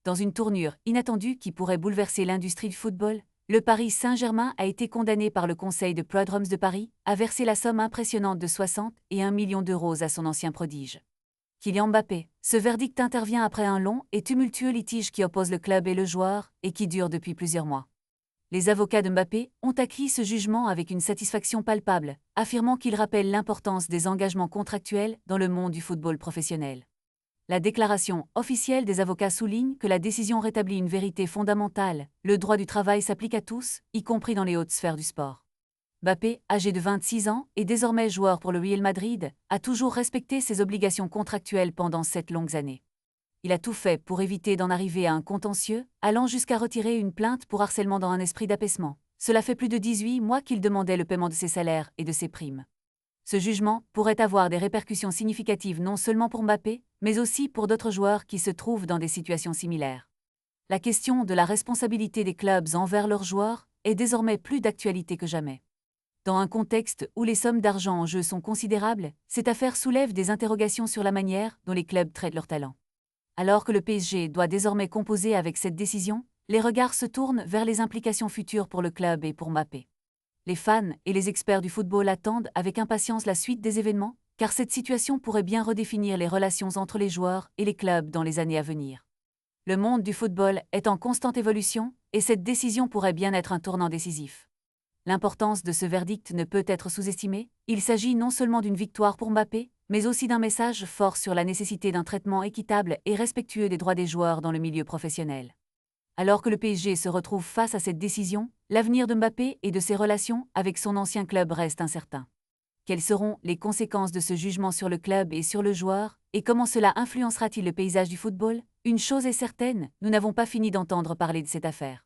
Dans une tournure inattendue qui pourrait bouleverser l'industrie du football, le Paris Saint-Germain a été condamné par le Conseil de Prud'homme de Paris à verser la somme impressionnante de 61 millions d'euros à son ancien prodige. Kylian Mbappé. Ce verdict intervient après un long et tumultueux litige qui oppose le club et le joueur et qui dure depuis plusieurs mois. Les avocats de Mbappé ont acquis ce jugement avec une satisfaction palpable, affirmant qu'il rappelle l'importance des engagements contractuels dans le monde du football professionnel. La déclaration officielle des avocats souligne que la décision rétablit une vérité fondamentale: le droit du travail s'applique à tous, y compris dans les hautes sphères du sport. Mbappé, âgé de 26 ans et désormais joueur pour le Real Madrid, a toujours respecté ses obligations contractuelles pendant 7 longues années. Il a tout fait pour éviter d'en arriver à un contentieux, allant jusqu'à retirer une plainte pour harcèlement dans un esprit d'apaisement. Cela fait plus de 18 mois qu'il demandait le paiement de ses salaires et de ses primes. Ce jugement pourrait avoir des répercussions significatives non seulement pour Mbappé, mais aussi pour d'autres joueurs qui se trouvent dans des situations similaires. La question de la responsabilité des clubs envers leurs joueurs est désormais plus d'actualité que jamais. Dans un contexte où les sommes d'argent en jeu sont considérables, cette affaire soulève des interrogations sur la manière dont les clubs traitent leurs talents. Alors que le PSG doit désormais composer avec cette décision, les regards se tournent vers les implications futures pour le club et pour Mbappé. Les fans et les experts du football attendent avec impatience la suite des événements, car cette situation pourrait bien redéfinir les relations entre les joueurs et les clubs dans les années à venir. Le monde du football est en constante évolution, et cette décision pourrait bien être un tournant décisif. L'importance de ce verdict ne peut être sous-estimée. Il s'agit non seulement d'une victoire pour Mbappé, mais aussi d'un message fort sur la nécessité d'un traitement équitable et respectueux des droits des joueurs dans le milieu professionnel. Alors que le PSG se retrouve face à cette décision, l'avenir de Mbappé et de ses relations avec son ancien club reste incertain. Quelles seront les conséquences de ce jugement sur le club et sur le joueur, et comment cela influencera-t-il le paysage du football? Une chose est certaine, nous n'avons pas fini d'entendre parler de cette affaire.